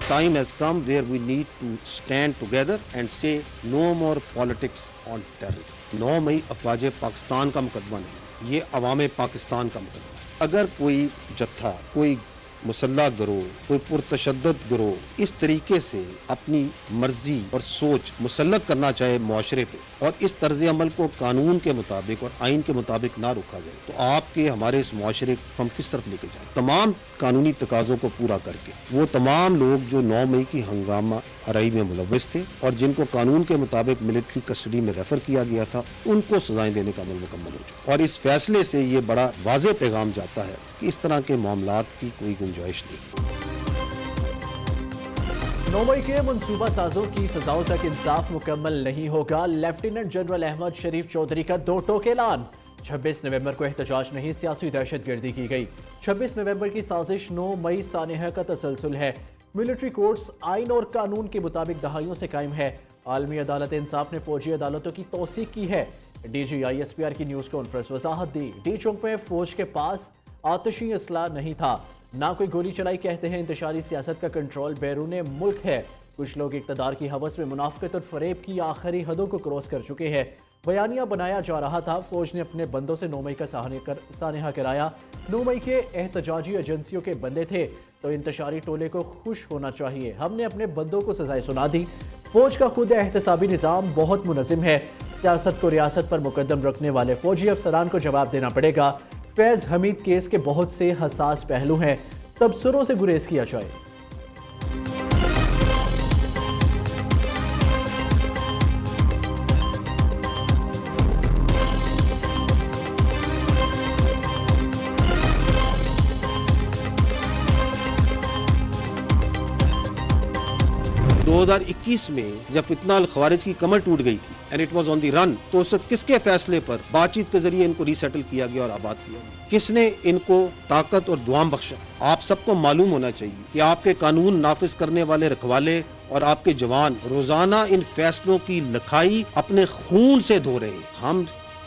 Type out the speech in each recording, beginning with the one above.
time has come where we need to stand together and say no more politics on terrorism. 9 मई अफवाज पाकिस्तान का मुकदमा नहीं, ये अवाम पाकिस्तान का मुकदमा है। अगर कोई जत्था, कोई मुसल्लह गिरोह, कोई पुरतशद्दुद गिरोह इस तरीके से अपनी मर्जी और सोच मुसल्लत करना चाहे मुआशरे पे और इस तर्ज अमल को कानून के मुताबिक और आइन के मुताबिक ना रोका जाए, तो आपके हमारे इस मुआशरे को हम किस तरफ लेके जाएं? तमाम कानूनी तकाज़ों को पूरा करके वो तमाम लोग जो 9 मई की हंगामा आराई में मुलव्वस थे और जिनको कानून के मुताबिक मिलिट्री कस्टडी में रेफर किया गया था, उनको सजाएं देने का अमल मुकम्मल हो चुका। और इस फैसले से ये बड़ा वाज़ेह पैगाम जाता है कि इस तरह के मामलात की कोई गुंजाइश नहीं। 9 मई के मंसूबा साजों की सजाओं तक इंसाफ मुकम्मल नहीं होगा। लेफ्टिनेंट जनरल अहमद शरीफ चौधरी का दो टोक ऐलान। 26 नवंबर को एहतजाज नहीं, सियासी दहशतगर्दी की गई। 26 नवंबर की साजिश 9 मई सानहा का तसलसल है। मिलिट्री कोर्ट्स आइन और कानून के मुताबिक दहाइयों से कायम है। आलमी अदालत इंसाफ ने फौजी अदालतों की तौसीक की है। DGISPR की न्यूज़ कॉन्फ्रेंस वजाहत दी। डी चौक में फौज के पास आतिशी असला नहीं था, ना कोई गोली चलाई। कहते हैं इंतशारी सियासत का कंट्रोल बैरूने मुल्क है। कुछ लोग इक़्तिदार की हवस में मुनाफिकत और फरेब की आखिरी हदों को क्रॉस कर चुके हैं। बयानिया बनाया जा रहा था, फौज ने अपने बंदों से 9 मई का सानहा कराया। 9 मई के एहतजाजी एजेंसियों के बंदे थे तो इंतशारी टोले को खुश होना चाहिए। हमने अपने बंदों को सजाएं सुना दी। फौज का खुद एहतसाबी निज़ाम बहुत मुनज़्ज़म है। सियासत को रियासत पर मुकद्दम रखने वाले फौजी अफसरान को जवाब देना पड़ेगा। फैज़ हमीद केस के बहुत से हसास पहलू हैं, तबसरों से गुरेज किया जाए। दो 2021 में जब फितना अल खवारिज की कमर टूट गई थी and it was on the run, तो उस वक्त किसके फैसले पर बातचीत के जरिए इनको रीसेटल किया गया और आबाद किया गया? किसने इनको ताकत और दुआम बख्शा? आप सबको मालूम होना चाहिए कि आपके कानून नाफिज करने वाले रखवाले और आपके जवान रोजाना इन फैसलों की लिखाई अपने खून से धो रहे हैं। हम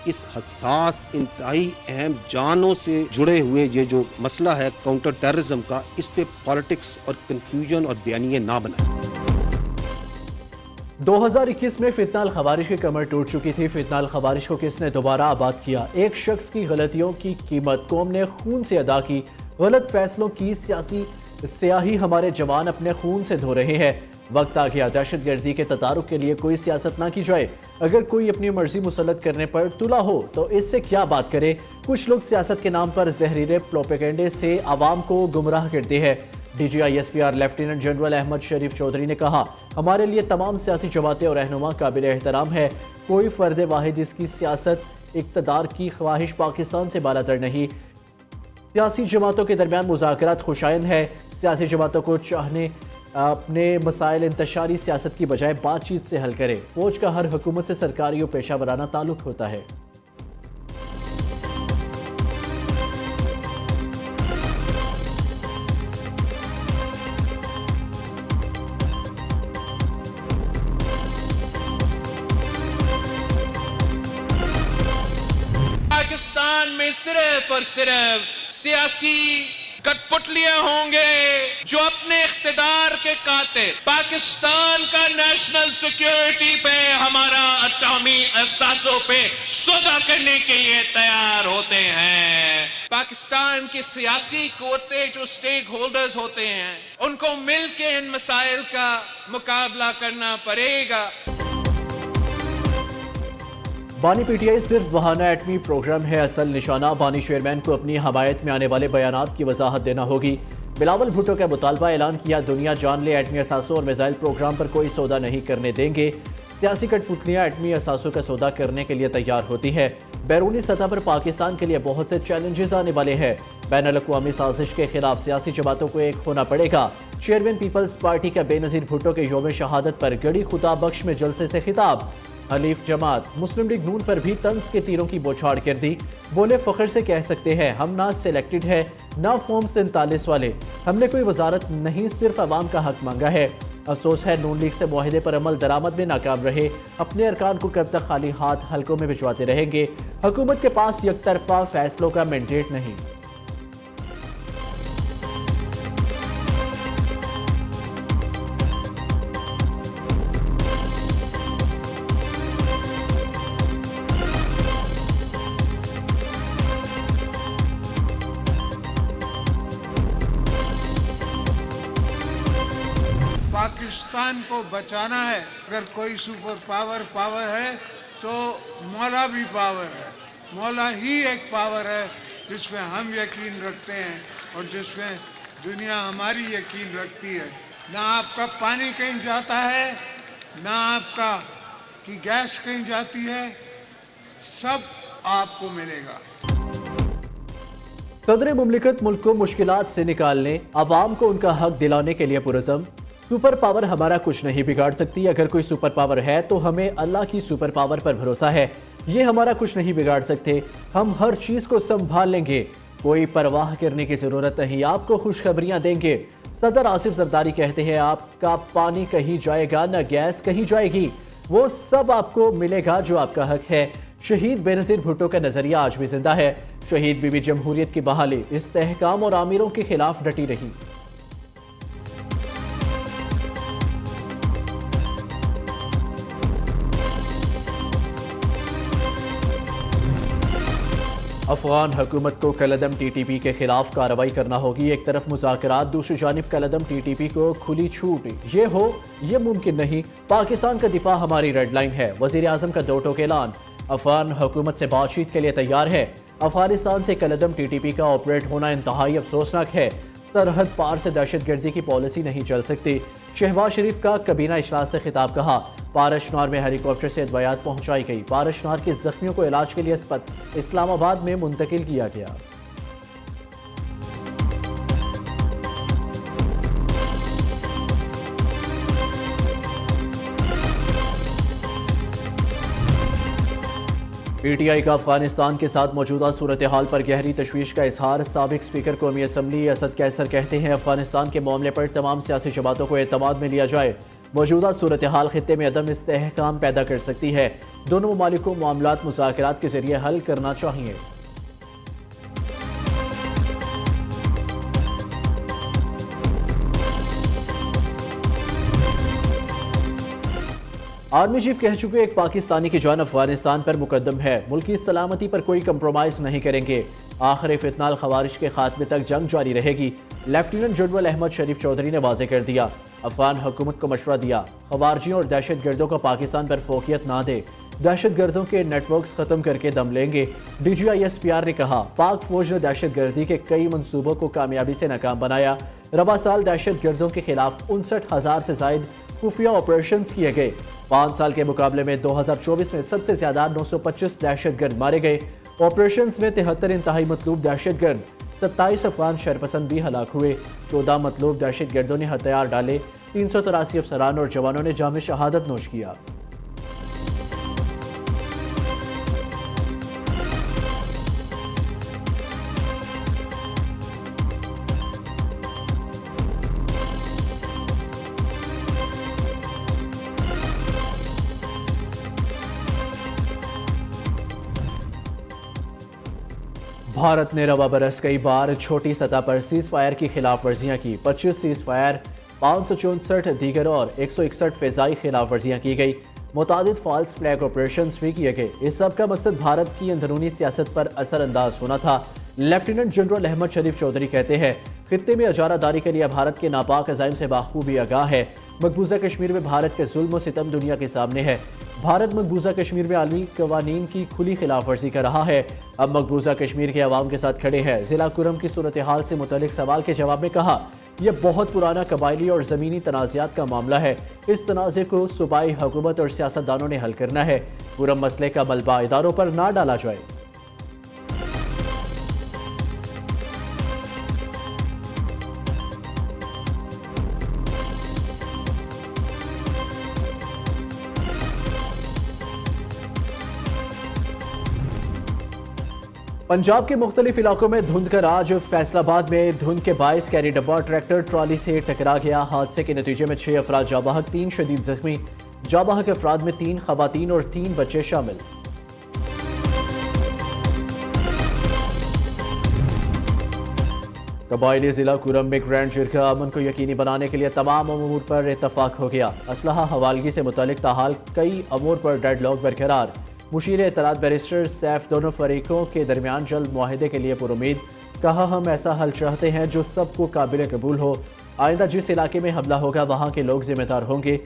इस हसास इंतहाई अहम जानों से जुड़े हुए ये जो मसला है काउंटर टेररिज्म का, इस पे पॉलिटिक्स और कंफ्यूजन और बयानिए ना बनाए। 2021 में फितना अल खवारिज की कमर टूट चुकी थी। फितना अल खवारिज को किसने दोबारा आबाद किया? एक शख्स की गलतियों की कीमत कौम ने खून से अदा की। गलत फैसलों की सियासी स्याही हमारे जवान अपने खून से धो रहे हैं। वक्त आ गया दहशतगर्दी के तदारुक के लिए कोई सियासत ना की जाए। अगर कोई अपनी मर्जी मुसल्लत करने पर तुला हो तो इससे क्या बात करे। कुछ लोग सियासत के नाम पर जहरीले प्रोपेगेंडे से आवाम को गुमराह करते हैं। DGISPR लेफ्टिनेंट जनरल अहमद शरीफ चौधरी ने कहा, हमारे लिए तमाम सियासी जमातें और रहनुमा काबिल एहतराम है। कोई फर्द वाहिद इसकी सियासत इक़्तिदार की ख्वाहिश पाकिस्तान से बालातर नहीं। सियासी जमातों के दरमियान मुज़ाकरात खुशाइंद है। सियासी जमातों को चाहने अपने मसाइल इंतशारी सियासत की बजाय बातचीत से हल करे। फौज का हर हुकूमत से सरकारी और पेशा वराना ताल्लुक होता है। पाकिस्तान में सिर्फ और सिर्फ सियासी कठपुतलियां होंगे जो अपने इख्तिदार के कातिल पाकिस्तान का नेशनल सिक्योरिटी पे, हमारा अटॉमी एहसासों पे सौदा करने के लिए तैयार होते हैं। पाकिस्तान की सियासी कुव्वतें जो स्टेक होल्डर्स होते हैं, उनको मिलकर इन मसाइल का मुकाबला करना पड़ेगा। बानी PTI सिर्फ बहाना एटमी प्रोग्राम है, असल निशाना बानी चेयरमैन को अपनी हमायत में आने वाले बयानात की वजाहत देना होगी। बिलावल भुट्टो का मुतालबा, ऐलान किया दुनिया जान ले एटमी असासों और मिसाइल प्रोग्राम पर कोई सौदा नहीं करने देंगे। सियासी कठपुतलियाँ एटमी असासों का सौदा करने के लिए तैयार होती है। बैरूनी सतह पर पाकिस्तान के लिए बहुत से चैलेंजेस आने वाले हैं। बैनुल अक़वामी साजिश के खिलाफ सियासी जमातों को एक होना पड़ेगा। चेयरमैन पीपल्स पार्टी का बेनज़ीर भुट्टो के यौम शहादत पर गड़ी खुदा बख्श में जलसे से खिताब। हलीफ जमात मुस्लिम लीग नून पर भी तंज के तीरों की बौछार कर दी। बोले फख्र से कह सकते हैं हम ना सिलेक्टेड है ना फॉर्म 47 वाले, हमने कोई वजारत नहीं, सिर्फ अवाम का हक मांगा है। अफसोस है नून लीग से मुआहिदे पर अमल दरामद में नाकाम रहे। अपने अरकान को कब तक खाली हाथ हलकों में भिजवाते रहेंगे। हुकूमत के पास यकतरफा फैसलों का मैंडेट नहीं। पाकिस्तान को बचाना है, अगर कोई सुपर पावर है तो मौला भी पावर है। मौला ही एक पावर है जिसमें हम यकीन रखते हैं और जिसमें दुनिया हमारी यकीन रखती है। ना आपका पानी कहीं जाता है, ना आपका की गैस कहीं जाती है, सब आपको मिलेगा। सदर मुमलिकत मुल्क को मुश्किलात से निकालने, आवाम को उनका हक दिलाने के लिए पुरज़म। सुपर पावर हमारा कुछ नहीं बिगाड़ सकती। अगर कोई सुपर पावर है तो हमें अल्लाह की सुपर पावर पर भरोसा है। ये हमारा कुछ नहीं बिगाड़ सकते। हम हर चीज़ को संभाल लेंगे। कोई परवाह करने की ज़रूरत नहीं। आपको खुशखबरियाँ देंगे। सदर आसिफ जरदारी कहते हैं आपका पानी कहीं जाएगा न गैस कहीं जाएगी, वो सब आपको मिलेगा जो आपका हक है। शहीद बेनज़ीर भुट्टो का नज़रिया आज भी जिंदा है। शहीद बीबी जमहूरियत की बहाली इस्तेहकाम और आमिरों के खिलाफ डटी रही। अफगान हुकूमत को कलदम TTP के खिलाफ कार्रवाई करना होगी। एक तरफ मुज़ाकरात, दूसरी जानिब कलदम TTP को खुली छूट। ये मुमकिन नहीं। पाकिस्तान का दिफा हमारी रेड लाइन है। वज़ीर आज़म का दो टोक ऐलान। अफगान हुकूमत से बातचीत के लिए तैयार है। अफगानिस्तान से कलदम TTP का ऑपरेट होना इंतहाई अफसोसनाक है। सरहद पार से दहशतगर्दी की पॉलिसी नहीं चल सकती। शहबाज शरीफ का कबीना इजलास से खिताब। कहा पारशनार में हेलीकॉप्टर से अद्वियात पहुंचाई गई। पारशनार के जख्मियों को इलाज के लिए इस्लामाबाद में मुंतकिल किया गया। PTI का अफगानिस्तान के साथ मौजूदा सूरत हाल पर गहरी तशवीश का इजहार। साबिक स्पीकर कौमी असम्बली असद कैसर कहते हैं अफगानिस्तान के मामले पर तमाम सियासी जमातों को एतमाद में लिया जाए। मौजूदा सूरत हाल खित्ते में अदम इस्तेहकाम पैदा कर सकती है। दोनों ममालिक को मामलात मुज़ाकरात के जरिए हल करना चाहिए। आर्मी चीफ कह चुके एक पाकिस्तानी की जान अफगानिस्तान पर मुकद्दम है। मुल्क की सलामती पर कोई कंप्रोमाइज नहीं करेंगे। आखिर फितनाल खवारिज के खात्मे तक जंग जारी रहेगी। लेफ्टिनेंट जनरल अहमद शरीफ चौधरी ने वाज़ेह कर दिया। अफगान हुकूमत को मशवरा दिया खवारिजियों और दहशत गर्दों को पाकिस्तान पर फोकियत ना दे। दहशत गर्दों के नेटवर्क्स खत्म करके दम लेंगे। DGI SPR ने कहा पाक फौज ने दहशत गर्दी के कई मंसूबों को कामयाबी से नाकाम बनाया। रवा साल दहशत गर्दों के खिलाफ 59,000 से जायद खुफिया ऑपरेशन किए गए। 5 साल के मुकाबले में 2024 में सबसे ज्यादा 925 दहशत गर्द मारे गए। ऑपरेशन में 73 इंतहाई मतलूब दहशत गर्द, 27 अफगान शरपसंद भी हलाक हुए। 14 मतलूब दहशत गर्दों ने हथियार डाले। 383 अफसरान और जवानों ने जाम शहादत नोश किया। भारत ने रवा बरस कई बार छोटी सतह पर सीज फायर की खिलाफ वर्जियाँ की। 25 सीज फायर, 564 दीगर और 161 फ़िज़ाई खिलाफ वर्जियाँ की गई। मुतादिद फॉल्स फ्लैग ऑपरेशन भी किए गए। इस सब का मकसद भारत की अंदरूनी सियासत पर असरअंदाज होना था। लेफ्टिनेंट जनरल अहमद शरीफ चौधरी कहते हैं खित्ते में अजारादारी के लिए भारत के नापाक अज़ाइम से बाखूबी आगाह है। मकबूजा कश्मीर में भारत के जुल्म और सितम दुनिया के सामने है। भारत मकबूजा कश्मीर में आलमी कवानीन की खुली खिलाफ वर्जी कर रहा है। अब मकबूजा कश्मीर के अवाम के साथ खड़े हैं। जिला कुरम की सूरत हाल से मुतल्लिक सवाल के जवाब में कहा यह बहुत पुराना कबायली और ज़मीनी तनाज़ात का मामला है। इस तनाज़े को सूबाई हुकूमत और सियासतदानों ने हल करना है। कुरम मसले का मलबा इदारों पर ना डाला जाए। पंजाब के मुख्तलिफ इलाकों में धुंध का राज। फैसलाबाद में धुंध के बायस कैरी डब्बा ट्रैक्टर ट्रॉली से टकरा गया। हादसे के नतीजे में 6 अफराद जाबाहक, 3 शदीद जख्मी। जाबाहक अफराद में 3 खवातीन और 3 बच्चे शामिल। कबायली जिला कुरम में ग्रैंड जिरगा अमन को यकीनी बनाने के लिए तमाम अमूर पर इतफाक हो गया। असलहा हवालगी से मुतालिक ताहाल कई अमूर पर डेडलॉक बरकरार। मुशीर एतलात बैरिस्टर सैफ दोनों फरीकों के दरमियान जल्द मुआहदे के लिए पुरुमीद। कहा हम ऐसा हल चाहते हैं जो सबको काबिल कबूल हो। آئندہ جس علاقے میں حملہ ہوگا وہاں کے لوگ ذمہ دار ہوں گے۔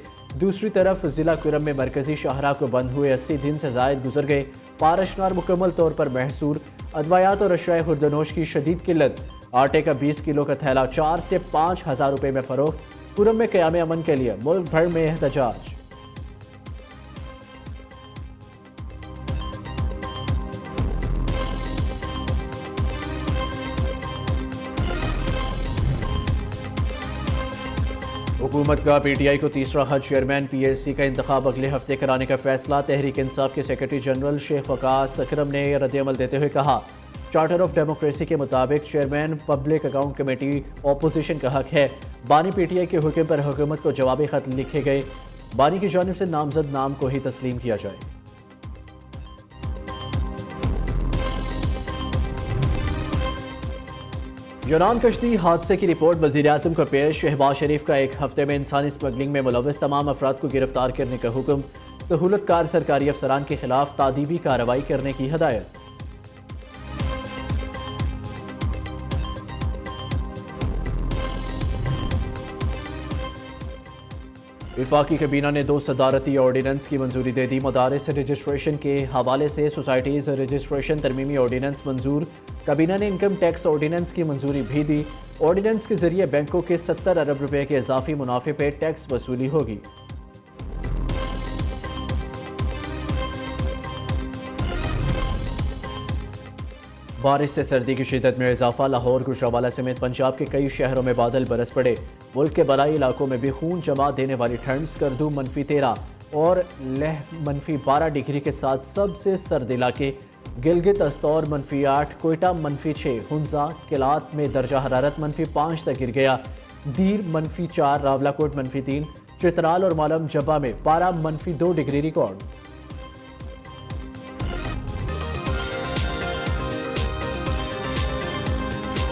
دوسری طرف ضلع کرم میں مرکزی شاہراہ کو بند ہوئے 80 دن سے زائد گزر گئے، پارشنار مکمل طور پر محصور، ادویات اور اشیاء خوردنوش کی شدید قلت، آٹے کا 20 کلو کا تھیلا 4 سے 5 ہزار روپے میں فروخت۔ کرم میں قیام امن کے لیے ملک بھر میں احتجاج۔ حکومت کا پی ٹی آئی کو تیسرا حج چیئرمین پی ایس سی کا انتخاب اگلے ہفتے کرانے کا فیصلہ۔ تحریک انصاف کے سیکرٹری جنرل شیخ وقاص اکرم نے رد عمل دیتے ہوئے کہا، چارٹر آف ڈیموکریسی کے مطابق chairman public account committee opposition کا حق ہے۔ بانی پی ٹی آئی کے حکم پر حکومت کو جوابی خط لکھے گئے، بانی کی جانب سے نامزد نام کو ہی تسلیم کیا جائے۔ یونان کشتی حادثے کی رپورٹ وزیراعظم کو پیش۔ شہباز شریف کا ایک ہفتے میں انسانی اسمگلنگ میں ملوث تمام افراد کو گرفتار کرنے کا حکم، سہولت کار سرکاری افسران کے خلاف تادیبی کارروائی کرنے کی ہدایت۔ وفاقی کابینہ نے 2 صدارتی آرڈیننس کی منظوری دے دی۔ مدارس رجسٹریشن کے حوالے سے سوسائٹیز رجسٹریشن ترمیمی آرڈیننس منظور۔ کابینہ نے انکم ٹیکس آرڈیننس کی منظوری بھی دی۔ آرڈیننس کے ذریعے بینکوں کے 70 ارب روپے کے اضافی منافع پہ ٹیکس وصولی ہوگی۔ بارش سے سردی کی شدت میں اضافہ۔ لاہور، گوجرانوالہ سمیت پنجاب کے کئی شہروں میں بادل برس پڑے۔ ملک کے بالائی علاقوں میں بھی خون جما دینے والی ٹھنڈ۔ سکردو -13 اور لیہ -12 ڈگری کے ساتھ سب سے سرد علاقے۔ گلگت استور -8، کوئٹہ -6، ہنزا کلات میں درجہ حرارت -5 تک گر گیا۔ دیر -4، راولاکوٹ -3، چترال اور مالم جبہ میں پارہ -2 ڈگری ریکارڈ۔